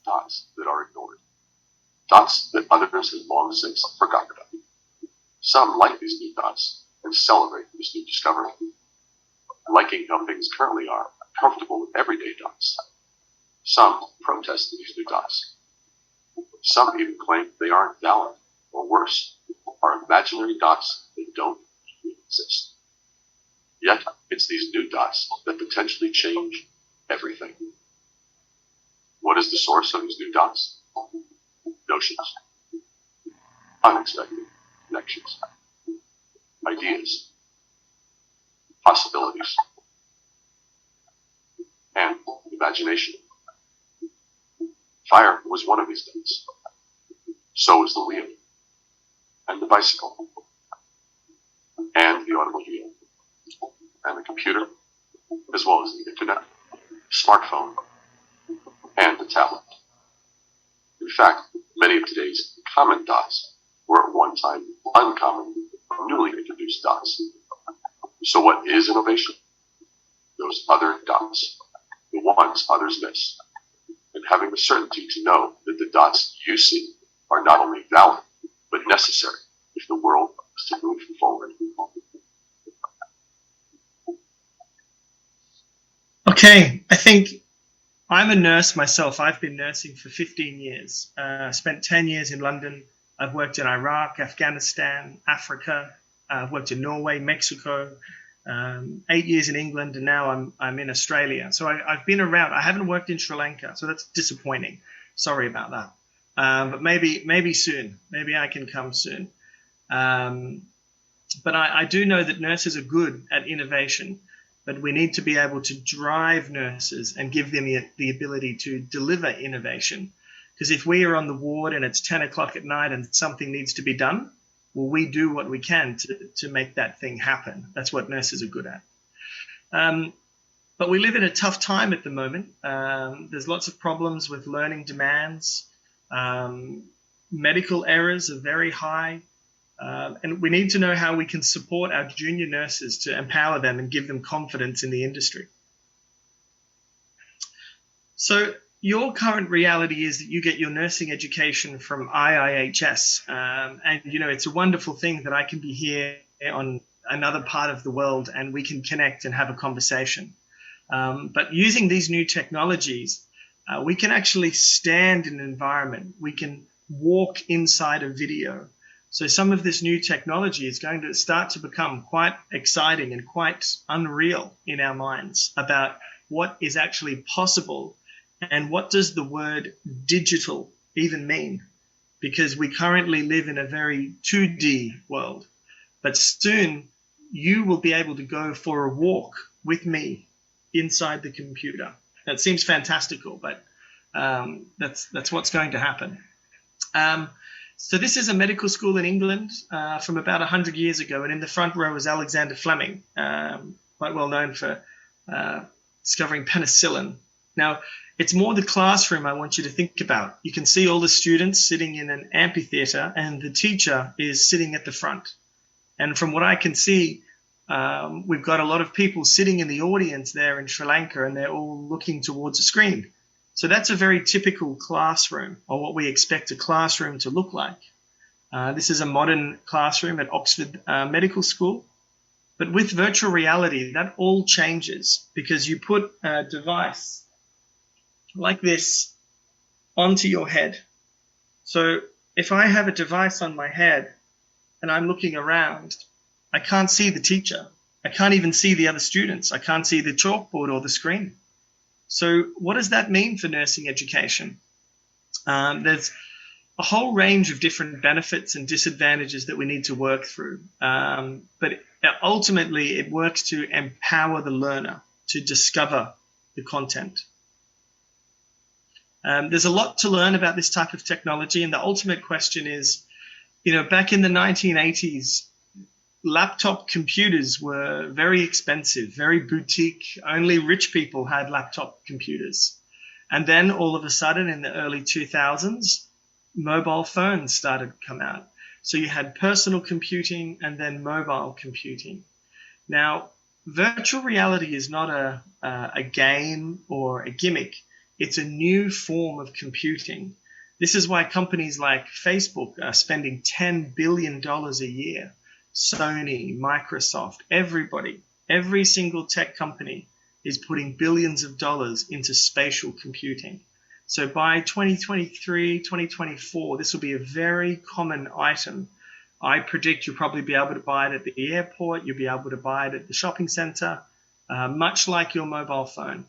dots that are ignored, dots that others have long since forgotten about. Some like these new dots and celebrate this new discovery, liking how things currently are, comfortable with everyday dots. Some protest these new dots. Some even claim they aren't valid, or worse, are imaginary dots that don't really exist. Yet, it's these new dots that potentially change everything. What is the source of these new dots? Notions. Unexpected connections. Ideas. Possibilities. And imagination. Fire was one of these dots. So is the wheel. And the bicycle. And the automobile. And the computer, as well as the internet, smartphone, and the tablet. In fact, many of today's common dots were at one time uncommon, newly introduced dots. So what is innovation? Those other dots, the ones others miss, and having the certainty to know that the dots you see are not only valid, but necessary if the world is to move forward. Okay, I think I'm a nurse myself. I've been nursing for 15 years. Spent 10 years in London. I've worked in Iraq, Afghanistan, Africa. I've worked in Norway, Mexico, 8 years in England, and now I'm in Australia. So I've been around. I haven't worked in Sri Lanka, so that's disappointing. Sorry about that. But maybe soon. Maybe I can come soon. But I do know that nurses are good at innovation. But we need to be able to drive nurses and give them the ability to deliver innovation. Because if we are on the ward and it's 10 o'clock at night and something needs to be done, well, we do what we can to make that thing happen. That's what nurses are good at. But we live in a tough time at the moment. There's lots of problems with learning demands. Medical errors are very high. And we need to know how we can support our junior nurses to empower them and give them confidence in the industry. So your current reality is that you get your nursing education from IIHS. And, it's a wonderful thing that I can be here on another part of the world and we can connect and have a conversation. But using these new technologies, we can actually stand in an environment. We can walk inside a video. So some of this new technology is going to start to become quite exciting and quite unreal in our minds about what is actually possible and what does the word digital even mean? Because we currently live in a very 2D world. But soon you will be able to go for a walk with me inside the computer. That seems fantastical, but that's what's going to happen. So this is a medical school in England from about 100 years ago, and in the front row is Alexander Fleming, quite well known for discovering penicillin. Now, it's more the classroom I want you to think about. You can see all the students sitting in an amphitheater, and the teacher is sitting at the front. And from what I can see, we've got a lot of people sitting in the audience there in Sri Lanka, and they're all looking towards a screen. So that's a very typical classroom, or what we expect a classroom to look like. This is a modern classroom at Oxford Medical School. But with virtual reality, that all changes because you put a device like this onto your head. So if I have a device on my head and I'm looking around, I can't see the teacher. I can't even see the other students. I can't see the chalkboard or the screen. So what does that mean for nursing education? There's a whole range of different benefits and disadvantages that we need to work through. But ultimately, it works to empower the learner to discover the content. There's a lot to learn about this type of technology. And the ultimate question is, back in the 1980s, laptop computers were very expensive, very boutique. Only rich people had laptop computers. And then all of a sudden in the early 2000s, mobile phones started to come out. So you had personal computing and then mobile computing. Now, virtual reality is not a game or a gimmick. It's a new form of computing. This is why companies like Facebook are spending $10 billion a year. Sony, Microsoft, everybody, every single tech company is putting billions of dollars into spatial computing. So by 2023, 2024, this will be a very common item. I predict you'll probably be able to buy it at the airport, you'll be able to buy it at the shopping center, much like your mobile phone.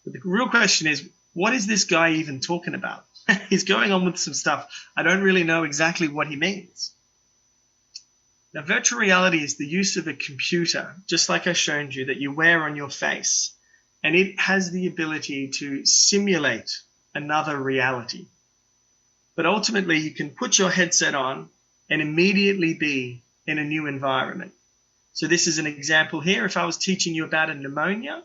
But the real question is, what is this guy even talking about? He's going on with some stuff. I don't really know exactly what he means. Now, virtual reality is the use of a computer, just like I showed you, that you wear on your face. And it has the ability to simulate another reality. But ultimately, you can put your headset on and immediately be in a new environment. So this is an example here. If I was teaching you about a pneumonia,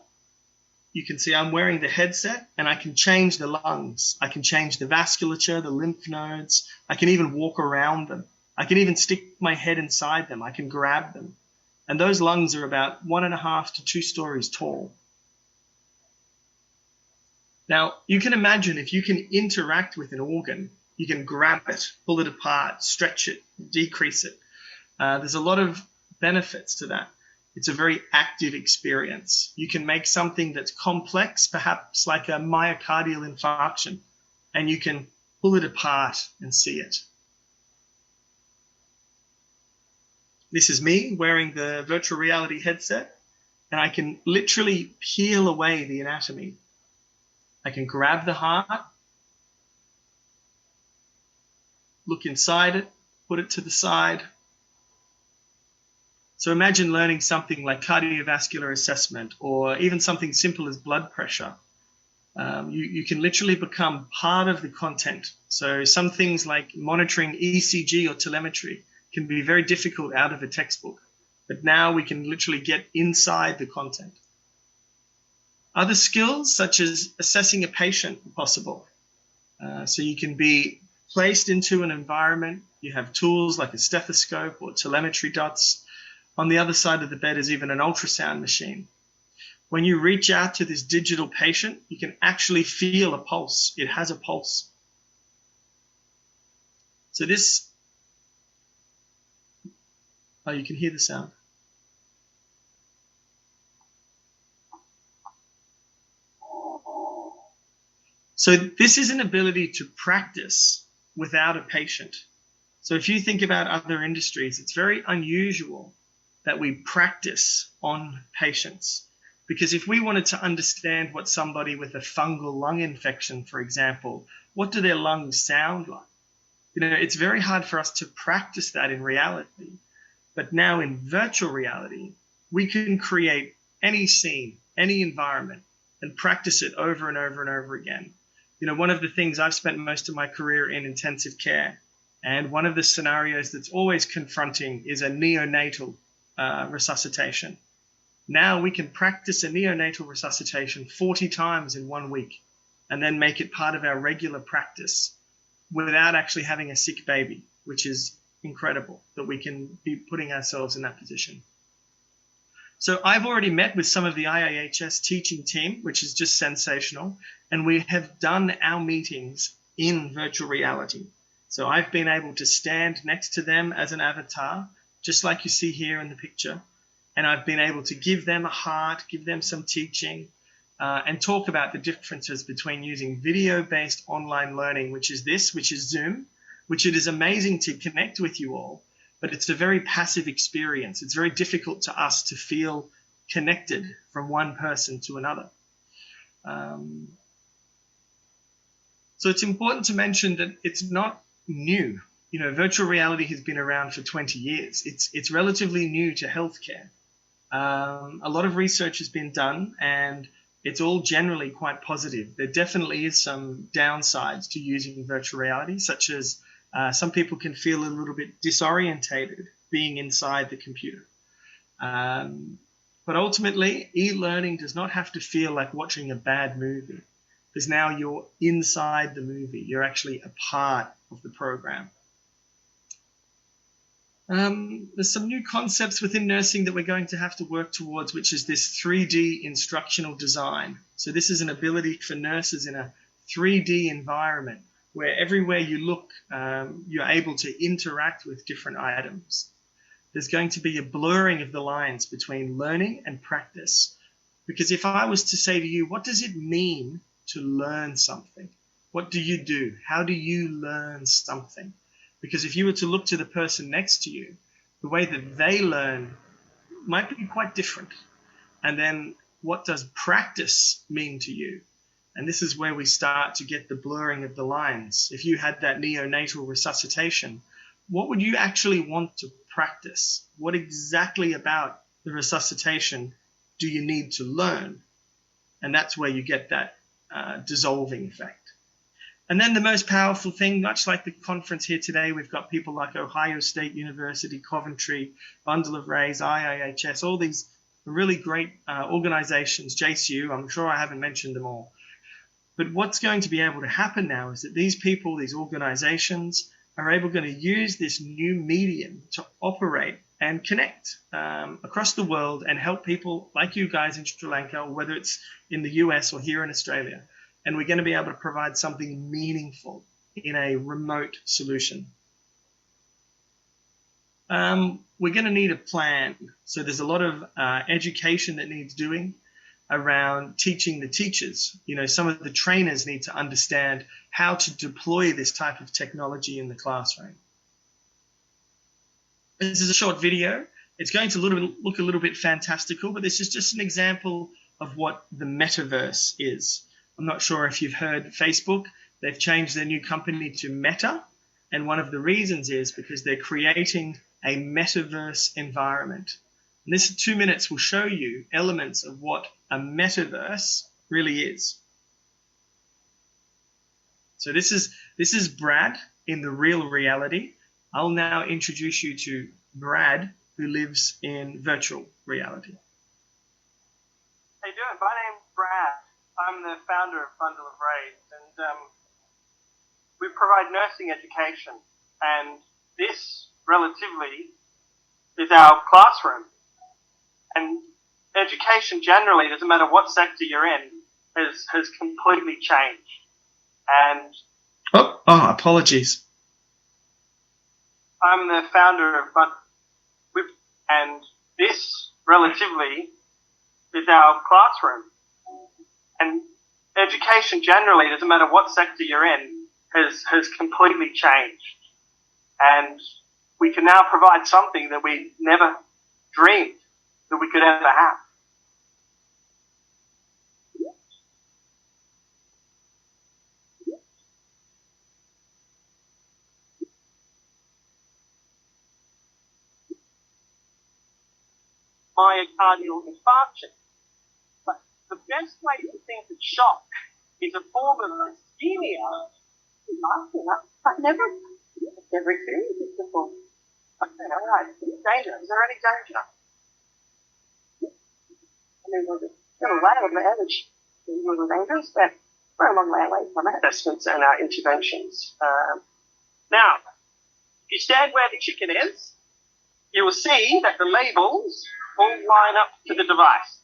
you can see I'm wearing the headset and I can change the lungs. I can change the vasculature, the lymph nodes. I can even walk around them. I can even stick my head inside them. I can grab them. And those lungs are about 1.5 to 2 stories tall. Now, you can imagine if you can interact with an organ, you can grab it, pull it apart, stretch it, decrease it. There's a lot of benefits to that. It's a very active experience. You can make something that's complex, perhaps like a myocardial infarction, and you can pull it apart and see it. This is me wearing the virtual reality headset, and I can literally peel away the anatomy. I can grab the heart, look inside it, put it to the side. So imagine learning something like cardiovascular assessment or even something simple as blood pressure. You can literally become part of the content. So some things like monitoring ECG or telemetry can be very difficult out of a textbook. But now we can literally get inside the content. Other skills, such as assessing a patient, are possible. So you can be placed into an environment. You have tools like a stethoscope or telemetry dots. On the other side of the bed is even an ultrasound machine. When you reach out to this digital patient, you can actually feel a pulse. It has a pulse. So this, you can hear the sound. So this is an ability to practice without a patient. So if you think about other industries, it's very unusual that we practice on patients. Because if we wanted to understand what somebody with a fungal lung infection, for example, what do their lungs sound like? It's very hard for us to practice that in reality. But now in virtual reality, we can create any scene, any environment, and practice it over and over and over again. One of the things I've spent most of my career in intensive care, and one of the scenarios that's always confronting is a neonatal resuscitation. Now we can practice a neonatal resuscitation 40 times in 1 week and then make it part of our regular practice without actually having a sick baby, which is incredible that we can be putting ourselves in that position. So I've already met with some of the IIHS teaching team, which is just sensational, and we have done our meetings in virtual reality. So I've been able to stand next to them as an avatar, just like you see here in the picture, and I've been able to give them a heart, give them some teaching, and talk about the differences between using video-based online learning, which is Zoom, which it is amazing to connect with you all, but it's a very passive experience. It's very difficult to us to feel connected from one person to another. So it's important to mention that it's not new. Virtual reality has been around for 20 years. It's relatively new to healthcare. A lot of research has been done, and it's all generally quite positive. There definitely is some downsides to using virtual reality, such as some people can feel a little bit disorientated being inside the computer. But ultimately, e-learning does not have to feel like watching a bad movie, because now you're inside the movie. You're actually a part of the program. There's some new concepts within nursing that we're going to have to work towards, which is this 3D instructional design. So this is an ability for nurses in a 3D environment where everywhere you look, you're able to interact with different items. There's going to be a blurring of the lines between learning and practice. Because if I was to say to you, what does it mean to learn something? What do you do? How do you learn something? Because if you were to look to the person next to you, the way that they learn might be quite different. And then what does practice mean to you? And this is where we start to get the blurring of the lines. If you had that neonatal resuscitation, what would you actually want to practice? What exactly about the resuscitation do you need to learn? And that's where you get that dissolving effect. And then the most powerful thing, much like the conference here today, we've got people like Ohio State University, Coventry, Bundle of Rays, IIHS, all these really great organizations, JCU, I'm sure I haven't mentioned them all. But what's going to be able to happen now is that these people, these organizations, are able to use this new medium to operate and connect across the world and help people like you guys in Sri Lanka, whether it's in the US or here in Australia. And we're going to be able to provide something meaningful in a remote solution. We're going to need a plan. So there's a lot of education that needs doing around teaching the teachers. You know, some of the trainers need to understand how to deploy this type of technology in the classroom. This is a short video. It's going to look a little bit fantastical, but this is just an example of what the metaverse is. I'm not sure if you've heard Facebook. They've changed their new company to Meta. And one of the reasons is because they're creating a metaverse environment. And this 2 minutes will show you elements of what a metaverse really is. So this is Brad in the real reality. I'll now introduce you to Brad, who lives in virtual reality. How you doing? My name's Brad. I'm the founder of Bundle of Rays, and we provide nursing education. And this, relatively, is our classroom. And education generally, doesn't matter what sector you're in, has completely changed. And apologies. I'm the founder of Bundle, and this, relatively, is our classroom. And education generally, doesn't matter what sector you're in, has completely changed. And we can now provide something that we never dreamed that we could ever have. Myocardial infarction. But the best way to think of shock is a form of ischemia. I've never experienced this before. Okay, all right. Danger. Is there any danger? I mean, we're a way on the edge. It's a little dangerous, but we're a long way away from our assessments and our interventions. Now, if you stand where the chicken is, you will see that the labels all line up to the device.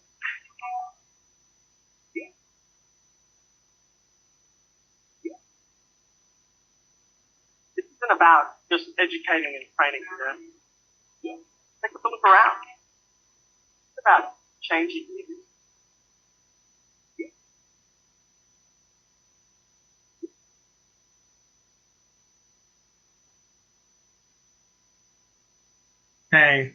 This isn't about just educating and training. Take a look around. It's about changing things. Okay.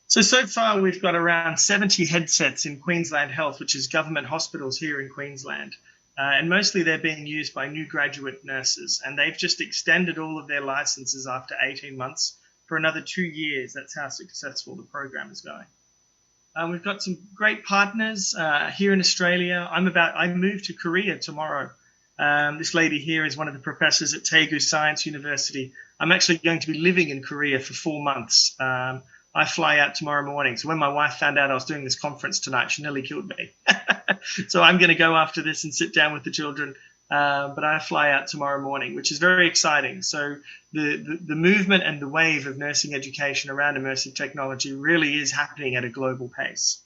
So far we've got around 70 headsets in Queensland Health, which is government hospitals here in Queensland. And mostly they're being used by new graduate nurses. And they've just extended all of their licenses after 18 months for another 2 years. That's how successful the program is going. We've got some great partners here in Australia. I move to Korea tomorrow. This lady here is one of the professors at Daegu Science University. I'm actually going to be living in Korea for 4 months. I fly out tomorrow morning. So when my wife found out I was doing this conference tonight, she nearly killed me. So I'm going to go after this and sit down with the children but I fly out tomorrow morning, which is very exciting. So the movement and the wave of nursing education around immersive technology really is happening at a global pace.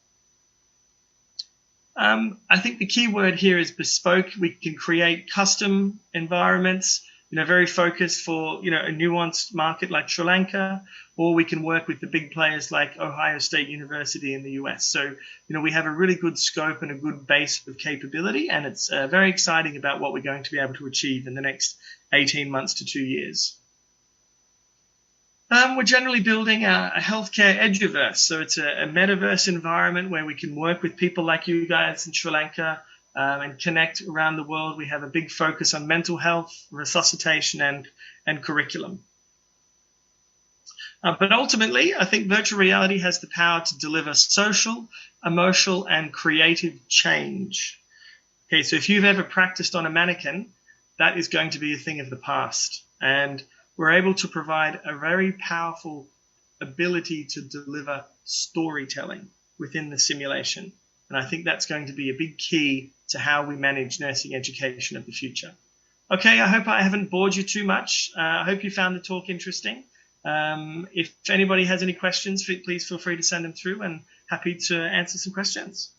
I think the key word here is bespoke. We can create custom environments, very focused for, a nuanced market like Sri Lanka, or we can work with the big players like Ohio State University in the US. So, we have a really good scope and a good base of capability, and it's very exciting about what we're going to be able to achieve in the next 18 months to 2 years. We're generally building a healthcare eduverse. So it's a metaverse environment where we can work with people like you guys in Sri Lanka and connect around the world. We have a big focus on mental health, resuscitation, and curriculum. But ultimately, I think virtual reality has the power to deliver social, emotional, and creative change. Okay, so if you've ever practiced on a mannequin, that is going to be a thing of the past. And we're able to provide a very powerful ability to deliver storytelling within the simulation. And I think that's going to be a big key to how we manage nursing education of the future. Okay, I hope I haven't bored you too much. I hope you found the talk interesting. If anybody has any questions, please feel free to send them through, and happy to answer some questions.